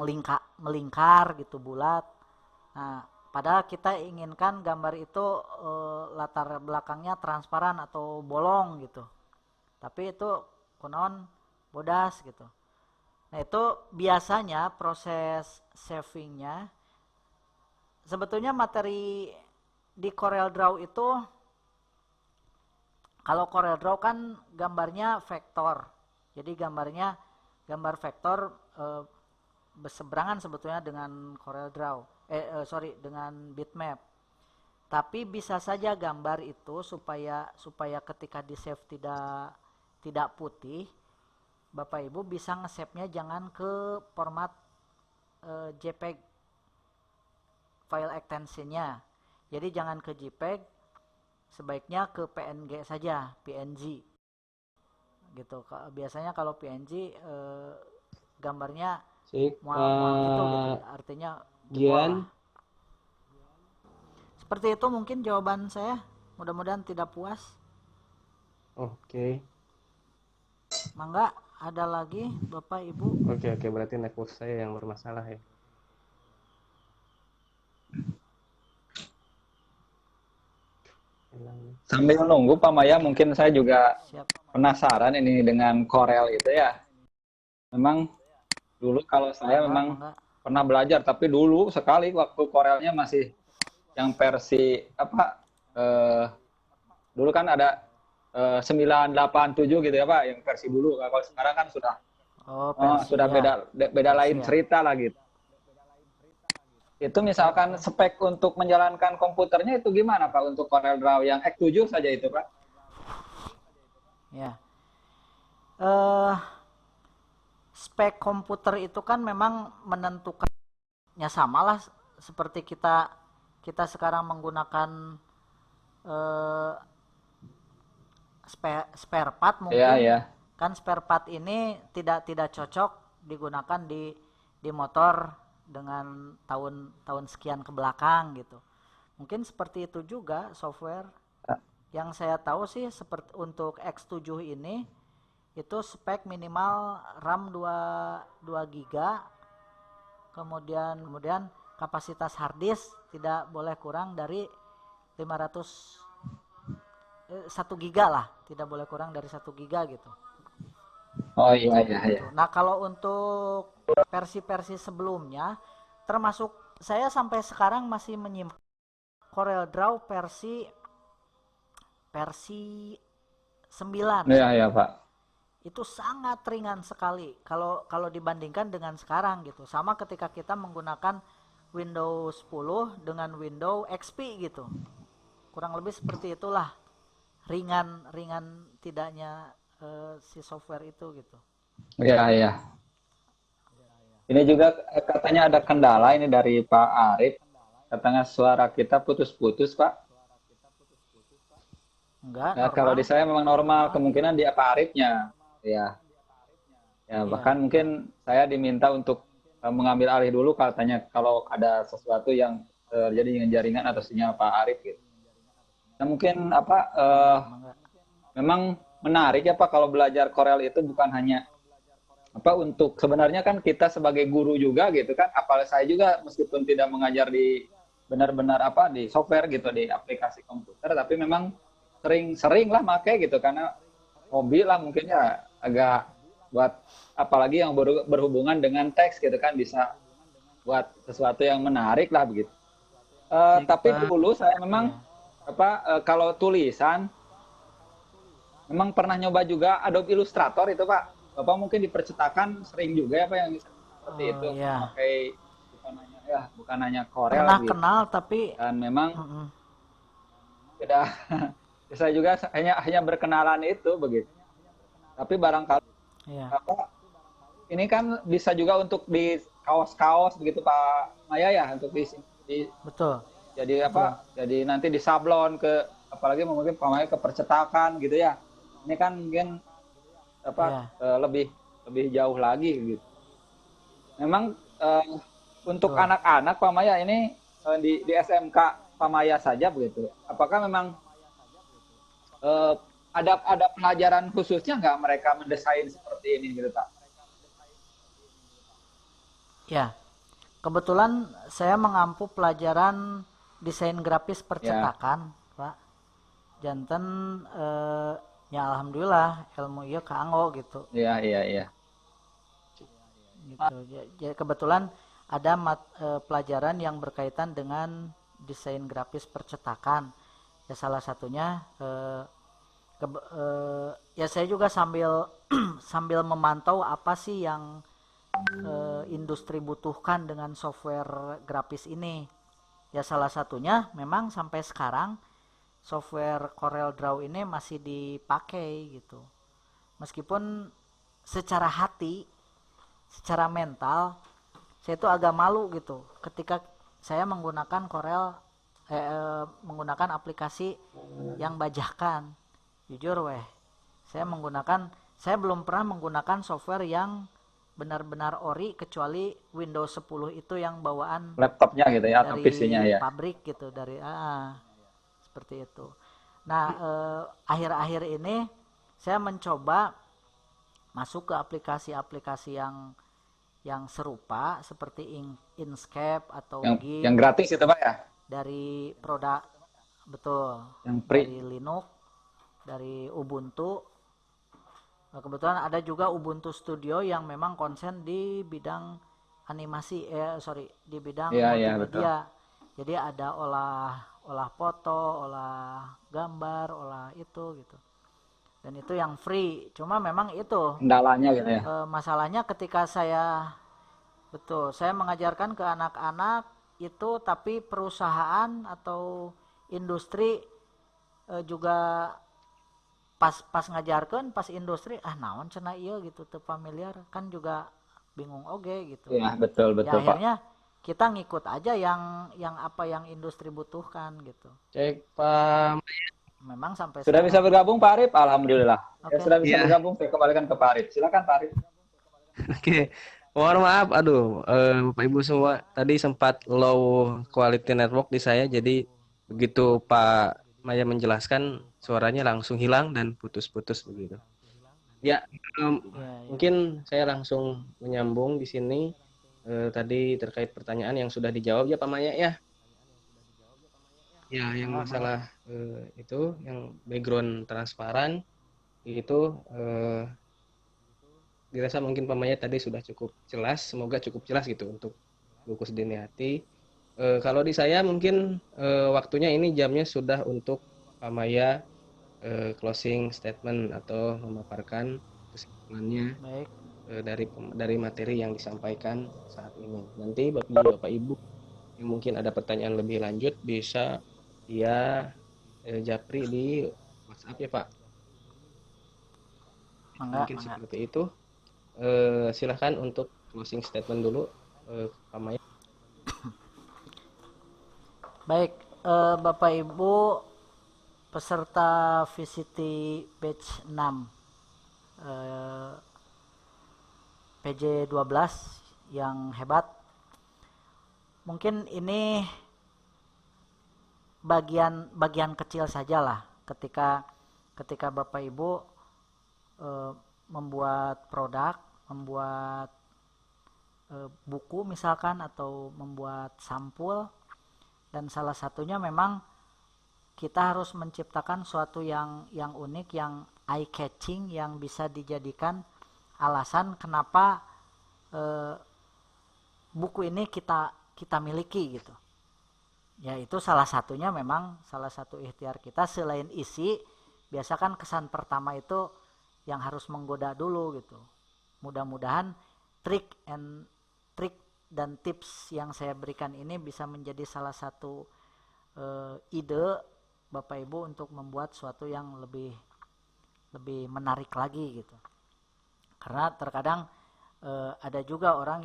Speaker 2: melingkar gitu, bulat. Nah, padahal kita inginkan gambar itu latar belakangnya transparan atau bolong gitu. Tapi itu konon bodas gitu. Nah, itu biasanya proses savingnya sebetulnya materi di CorelDRAW itu, kalau CorelDRAW kan gambarnya vektor. Jadi gambar vektor berseberangan sebetulnya dengan CorelDRAW. Dengan bitmap. Tapi bisa saja gambar itu supaya ketika di save tidak putih, Bapak Ibu bisa nge-save-nya jangan ke format JPEG file extension-nya. Jadi jangan ke JPEG, sebaiknya ke PNG saja, PNG. Gitu. Biasanya kalau PNG gambarnya mual gitu. Artinya
Speaker 3: Gian.
Speaker 2: Seperti itu mungkin jawaban saya. Mudah-mudahan tidak puas.
Speaker 3: Oke.
Speaker 2: Mangga, ada lagi Bapak Ibu?
Speaker 3: Oke, berarti network saya yang bermasalah ya.
Speaker 1: Sambil menunggu Pak Maya, mungkin saya juga penasaran ini dengan Corel itu ya. Memang dulu kalau saya memang pernah belajar, tapi dulu sekali waktu Corelnya masih yang versi dulu kan ada 987 gitu ya Pak, yang versi dulu. Kalau sekarang kan sudah
Speaker 2: versi
Speaker 1: sudah
Speaker 2: ya,
Speaker 1: beda lain
Speaker 2: versi ya.
Speaker 1: cerita lah gitu. Itu misalkan spek untuk menjalankan komputernya itu gimana Pak untuk CorelDRAW yang X7 saja itu Pak?
Speaker 2: Ya. Eh spek komputer itu kan memang menentukannya samalah seperti kita sekarang menggunakan eh, spare part
Speaker 1: Iya,
Speaker 2: mungkin.
Speaker 1: ya.
Speaker 2: Kan spare part ini tidak cocok digunakan di motor dengan tahun sekian ke belakang gitu. Mungkin seperti itu juga software. Yang saya tahu sih seperti untuk X7 ini itu spek minimal RAM 2 GB, kemudian kapasitas hard disk tidak boleh kurang dari 500 1 giga lah, tidak boleh kurang dari 1 giga gitu.
Speaker 1: Oh iya iya iya.
Speaker 2: Gitu. Nah, kalau untuk versi-versi sebelumnya, termasuk saya sampai sekarang masih menyimpan CorelDRAW versi 9.
Speaker 1: Iya iya Pak.
Speaker 2: Itu sangat ringan sekali kalau dibandingkan dengan sekarang gitu. Sama ketika kita menggunakan Windows 10 dengan Windows XP gitu. Kurang lebih seperti itulah. Ringan tidaknya si software itu gitu.
Speaker 1: Iya iya. Ini juga katanya ada kendala ini dari Pak Arif. Katanya suara kita putus-putus Pak.
Speaker 2: Enggak,
Speaker 1: Ya, kalau di
Speaker 2: normal.
Speaker 1: saya memang normal, kemungkinan dia Pak Arifnya. Ya. Ya, bahkan
Speaker 2: Iya.
Speaker 1: mungkin saya diminta untuk mengambil alih dulu katanya kalau ada sesuatu yang terjadi dengan jaringan atau sinyal Pak Arif gitu. Nah, mungkin apa
Speaker 2: Enggak.
Speaker 1: memang menarik ya Pak kalau belajar Corel itu bukan hanya apa untuk sebenarnya kan kita sebagai guru juga gitu kan, apalagi saya juga meskipun tidak mengajar di benar-benar apa di software gitu di aplikasi komputer, tapi memang sering lah make gitu karena hobi lah mungkin ya agak buat apalagi yang berhubungan dengan teks gitu kan bisa buat sesuatu yang menarik lah begitu. Tapi dulu saya memang
Speaker 2: Iya.
Speaker 1: kalau tulisan memang pernah nyoba juga Adobe Illustrator itu Pak. Bapak mungkin di percetakan sering juga ya Pak yang seperti itu
Speaker 2: Iya.
Speaker 1: memakai bukan hanya Corel
Speaker 2: Pernah
Speaker 1: gitu.
Speaker 2: kenal tapi
Speaker 1: Dan memang tidak saya juga hanya berkenalan itu begitu. Tapi barangkali
Speaker 2: iya.
Speaker 1: ini kan bisa juga untuk di kaos-kaos begitu Pak Maya ya untuk
Speaker 2: Betul.
Speaker 1: jadi jadi nanti di sablon ke apalagi mungkin Pak Maya ke percetakan gitu ya. Ini kan mungkin
Speaker 2: Iya.
Speaker 1: lebih jauh lagi gitu. Memang untuk
Speaker 2: Betul.
Speaker 1: anak-anak Pak Maya ini di SMK Pak Maya saja begitu. Apakah memang ada pelajaran khususnya nggak mereka mendesain seperti ini gitu Pak?
Speaker 2: Ya. Kebetulan saya mengampu pelajaran desain grafis
Speaker 1: Ya,
Speaker 2: percetakan, Pak. Janten ya alhamdulillah ilmu ieu kaanggo gitu.
Speaker 1: iya iya iya.
Speaker 2: Gitu. Jadi kebetulan ada pelajaran yang berkaitan dengan desain grafis percetakan. Ya salah satunya ya saya juga sambil sambil memantau apa sih yang industri butuhkan dengan software grafis ini. Ya salah satunya memang sampai sekarang software CorelDRAW ini masih dipakai gitu. Meskipun secara hati, secara mental, saya itu agak malu gitu ketika saya menggunakan menggunakan aplikasi yang bajakan. Jujur saya belum pernah menggunakan software yang benar-benar ori kecuali Windows 10 itu yang bawaan
Speaker 1: Laptopnya gitu ya atau PC-nya
Speaker 2: dari
Speaker 1: ya.
Speaker 2: pabrik gitu seperti itu. Nah, akhir-akhir ini saya mencoba masuk ke aplikasi-aplikasi yang serupa seperti Inkscape atau GIMP
Speaker 1: Yang gratis itu Pak ya?
Speaker 2: dari produk, betul,
Speaker 1: Yang free.
Speaker 2: dari Linux, dari Ubuntu. Kebetulan ada juga Ubuntu Studio yang memang konsen di bidang animasi, di bidang
Speaker 1: Iya iya betul.
Speaker 2: multimedia. Jadi ada olah foto, olah gambar, olah itu gitu. dan itu yang free. Cuma memang itu
Speaker 1: Kendalanya gitu ya.
Speaker 2: masalahnya ketika saya betul saya mengajarkan ke anak-anak itu, tapi perusahaan atau industri juga pas ngajarkan pas industri naon cenah ieu gitu teu familiar kan juga bingung oge gitu.
Speaker 1: Ya, betul
Speaker 2: Ya
Speaker 1: betul Pak.
Speaker 2: akhirnya kita ngikut aja yang apa yang industri butuhkan gitu.
Speaker 3: Cek Pak.
Speaker 2: Memang sampai
Speaker 1: Sudah bisa
Speaker 2: sekarang.
Speaker 1: bergabung Pak Arif? Alhamdulillah. Ya,
Speaker 2: Oke.
Speaker 1: sudah bisa
Speaker 3: Ya,
Speaker 1: bergabung, saya kembalikan ke Pak Arif. Silakan Pak Arif.
Speaker 3: oke. Mohon maaf, aduh, Bapak Ibu semua, tadi sempat low quality network di saya, jadi begitu Pak Maya menjelaskan, suaranya langsung hilang dan putus-putus begitu. Ya,
Speaker 2: Ya, ya.
Speaker 3: mungkin saya langsung menyambung di sini. Tadi terkait pertanyaan yang sudah dijawab ya Pak Maya ya. Ya, yang
Speaker 2: Mangga.
Speaker 3: masalah itu, yang background transparan itu dirasa mungkin Pak Maya tadi sudah cukup jelas, semoga cukup jelas gitu untuk buku Sedini Hati. Kalau di saya mungkin waktunya ini jamnya sudah untuk Pak Maya closing statement atau memaparkan kesimpulannya
Speaker 2: Baik.
Speaker 3: dari materi yang disampaikan saat ini. Nanti Bapak Ibu yang mungkin ada pertanyaan lebih lanjut bisa via Japri di WhatsApp ya Pak.
Speaker 2: Mangga,
Speaker 3: Mungkin
Speaker 2: mangga.
Speaker 3: seperti itu. Silahkan untuk closing statement dulu Pak Maya.
Speaker 2: Baik, Bapak Ibu peserta VCT batch 6 PJ 12 yang hebat. Mungkin ini bagian kecil sajalah ketika Bapak Ibu membuat produk, membuat buku misalkan, atau membuat sampul, dan salah satunya memang kita harus menciptakan suatu yang unik, yang eye catching, yang bisa dijadikan alasan kenapa buku ini kita miliki gitu. Ya itu salah satunya, memang salah satu ikhtiar kita. Selain isi, biasa kan kesan pertama itu yang harus menggoda dulu gitu. Mudah-mudahan trik dan tips yang saya berikan ini bisa menjadi salah satu ide Bapak Ibu untuk membuat suatu yang lebih menarik lagi gitu. Karena terkadang ada juga orang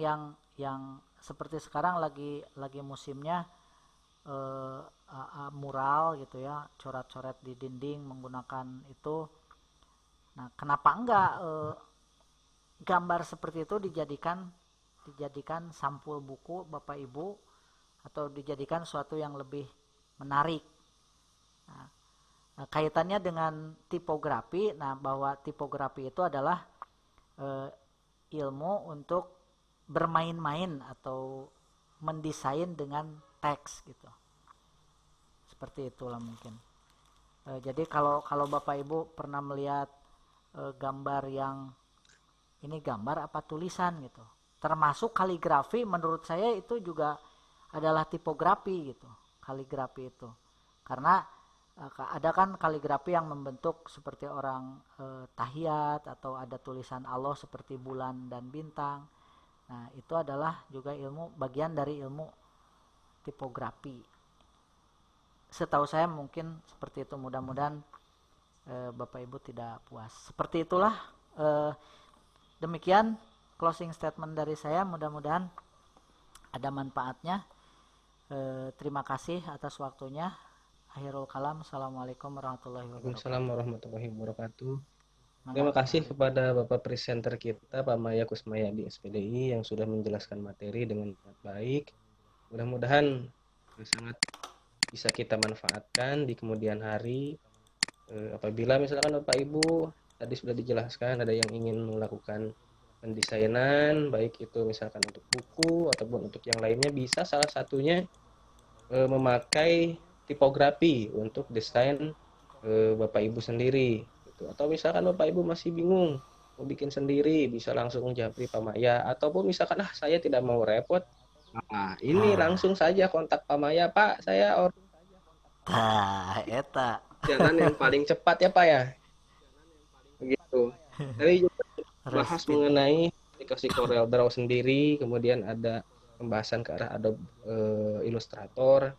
Speaker 2: yang seperti sekarang lagi musimnya mural gitu ya, coret-coret di dinding menggunakan itu. Nah, kenapa enggak gambar seperti itu dijadikan sampul buku Bapak Ibu, atau dijadikan suatu yang lebih menarik. Nah, kaitannya dengan tipografi, bahwa tipografi itu adalah ilmu untuk bermain-main atau mendesain dengan teks gitu. Seperti itulah mungkin. Jadi kalau Bapak Ibu pernah melihat gambar yang ini gambar apa tulisan gitu, termasuk kaligrafi, menurut saya itu juga adalah tipografi gitu, kaligrafi itu. Karena ada kan kaligrafi yang membentuk seperti orang tahiyat, atau ada tulisan Allah seperti bulan dan bintang. Nah itu adalah juga bagian dari ilmu tipografi. Setahu saya mungkin seperti itu. Mudah-mudahan Bapak Ibu tidak puas. Seperti itulah. Demikian closing statement dari saya. Mudah-mudahan ada manfaatnya. Terima kasih atas waktunya. Akhirul kalam. Assalamualaikum warahmatullahi wabarakatuh.
Speaker 3: Waalaikumsalam warahmatullahi wabarakatuh. Terima kasih kepada Bapak presenter kita Pak Maya Kusmayadi SPDI yang sudah menjelaskan materi dengan baik. Mudah-mudahan sangat bisa kita manfaatkan di kemudian hari. Apabila misalkan Bapak Ibu tadi sudah dijelaskan ada yang ingin melakukan pendesainan, baik itu misalkan untuk buku ataupun untuk yang lainnya, bisa salah satunya memakai tipografi untuk desain Bapak Ibu sendiri gitu. Atau misalkan Bapak Ibu masih bingung mau bikin sendiri, bisa langsung japri Pak Maya. Ataupun misalkan saya tidak mau repot, ini langsung saja kontak Pak Maya, Pak, saya
Speaker 2: eta
Speaker 3: jalan yang paling cepat ya Pak ya. Tuh. Tadi juga bahas
Speaker 2: Respin.
Speaker 3: mengenai aplikasi Corel Draw sendiri, kemudian ada pembahasan ke arah Adobe Illustrator.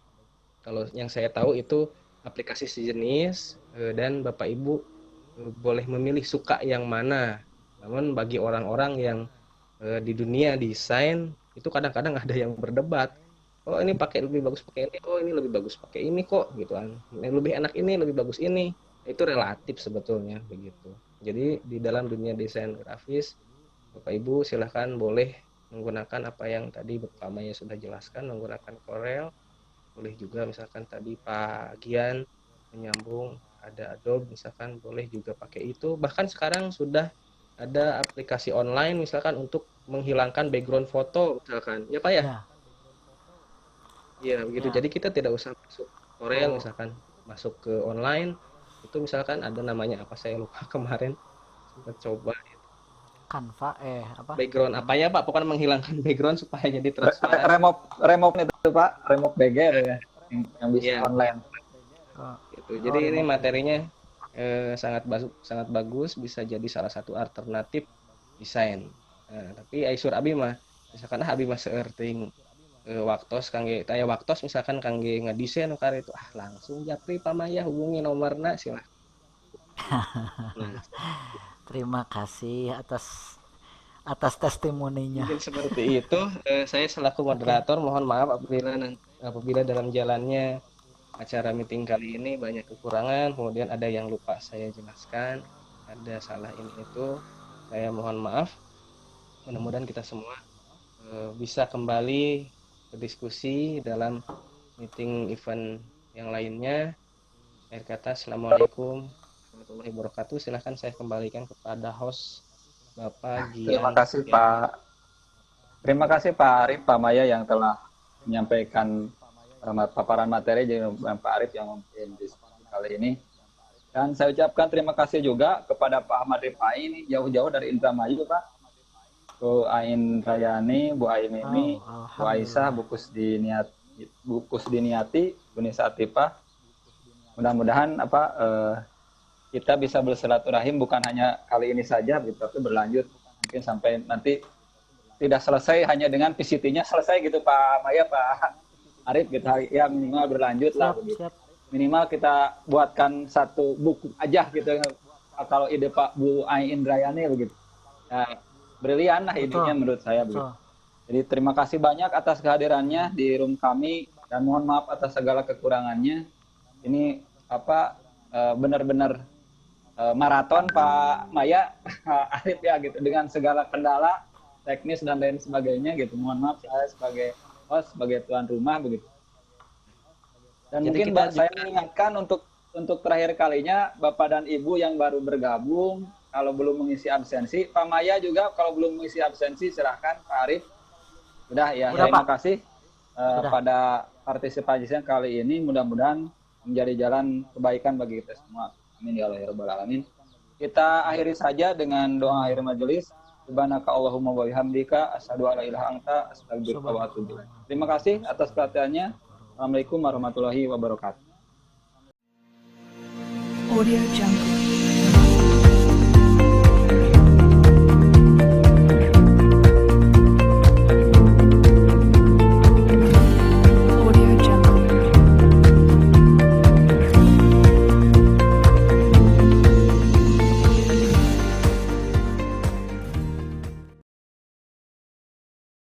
Speaker 3: Kalau yang saya tahu itu aplikasi sejenis, dan Bapak Ibu boleh memilih suka yang mana. Namun bagi orang-orang yang di dunia desain itu kadang-kadang ada yang berdebat. Oh ini pakai lebih bagus pakai ini, oh ini lebih bagus pakai ini kok gitu kan. Yang lebih enak ini, lebih bagus ini. Itu relatif sebetulnya begitu. Jadi di dalam dunia desain grafis, Bapak Ibu silahkan boleh menggunakan apa yang tadi Bapak Maya sudah jelaskan, menggunakan Corel. Boleh juga misalkan tadi Pak Gian menyambung ada Adobe, misalkan boleh juga pakai itu. Bahkan sekarang sudah ada aplikasi online misalkan untuk menghilangkan background foto misalkan. Ya Pak ya?
Speaker 2: Ya,
Speaker 3: Iya begitu.
Speaker 2: ya.
Speaker 3: Jadi kita tidak usah masuk Corel
Speaker 2: Oh,
Speaker 3: misalkan, masuk ke online itu misalkan ada namanya apa saya lupa kemarin sempat coba
Speaker 2: Canva apa
Speaker 3: background apa ya Pak, pokoknya menghilangkan background supaya jadi transparan.
Speaker 1: Remove itu Pak, remove BG itu ya, yang bisa
Speaker 3: Iya
Speaker 1: online.
Speaker 2: oh,
Speaker 3: gitu.
Speaker 2: oh,
Speaker 3: Jadi ini
Speaker 2: remote.
Speaker 3: materinya sangat bagus, bisa jadi salah satu alternatif desain. Nah, tapi Aisur Abi mah misalkan Abi mah searting waktos kangge taya waktos misalkan kangge ngedesain kare itu langsung japri pamaya hubungi nomorna silah. Nah,
Speaker 2: Terima kasih atas atas testimoninya.
Speaker 3: mungkin seperti itu. Saya selaku
Speaker 2: Oke.
Speaker 3: moderator mohon maaf apabila dalam jalannya acara meeting kali ini banyak kekurangan, kemudian ada yang lupa saya jelaskan, ada salah ini itu, saya mohon maaf. Mudah-mudahan kita semua bisa kembali berdiskusi dalam meeting event yang lainnya. Akhir kata, Assalamualaikum warahmatullahi wabarakatuh. Silahkan saya kembalikan kepada host Bapak
Speaker 1: Terima
Speaker 3: Gian.
Speaker 1: kasih Pak. Terima kasih Pak Arif, Pak Maya yang telah menyampaikan paparan materi dan Pak Arif yang memimpin diskusi kali ini. Dan saya ucapkan terima kasih juga kepada Pak Ahmad Rifai ini jauh-jauh dari Indramayu Pak. Bu Ain Rayani, Bu Ain Mimi,
Speaker 2: Oh,
Speaker 1: Bu Aisyah,
Speaker 2: alhamdulillah.
Speaker 1: Bu Kusdiniati, Bu Nisa Atifah. Mudah-mudahan kita bisa bersilaturahim bukan hanya kali ini saja, gitu, tapi berlanjut mungkin sampai nanti tidak selesai hanya dengan PCT-nya selesai gitu Pak Maya, Pak Arif gitu ya, minimal berlanjut lah
Speaker 2: Siap,
Speaker 1: begitu.
Speaker 2: siap.
Speaker 1: Minimal kita buatkan satu buku aja gitu kalau ide Pak Bu Ai Indrayani begitu. Ya, brilian lah idenya
Speaker 2: Betul,
Speaker 1: menurut saya begitu.
Speaker 2: betul.
Speaker 1: Jadi terima kasih banyak atas kehadirannya di room kami dan mohon maaf atas segala kekurangannya. Ini benar-benar maraton Pak Maya Arif ya gitu dengan segala kendala teknis dan lain sebagainya gitu. Mohon maaf saya sebagai host, sebagai tuan rumah begitu. Dan
Speaker 3: Jadi
Speaker 1: mungkin
Speaker 3: kita
Speaker 1: saya
Speaker 3: juga
Speaker 1: mengingatkan untuk terakhir kalinya Bapak dan Ibu yang baru bergabung, kalau belum mengisi absensi, Pak Maya juga kalau belum mengisi absensi silahkan Pak Arif. Udah ya,
Speaker 2: Udah,
Speaker 1: terima
Speaker 2: Pak.
Speaker 1: kasih
Speaker 2: Sudah.
Speaker 1: pada partisipasinya kali ini. Mudah-mudahan menjadi jalan kebaikan bagi kita semua. Amin ya Allah ya Rabbal Alamin. Kita akhiri saja dengan doa akhir majelis. Subhanaka Allahumma wa bihamdika asyhadu an la ilaha anta astaghfiruka wa atubu ilaik. Terima kasih atas perhatiannya. Assalamualaikum warahmatullahi wabarakatuh.
Speaker 4: Audio Jungle.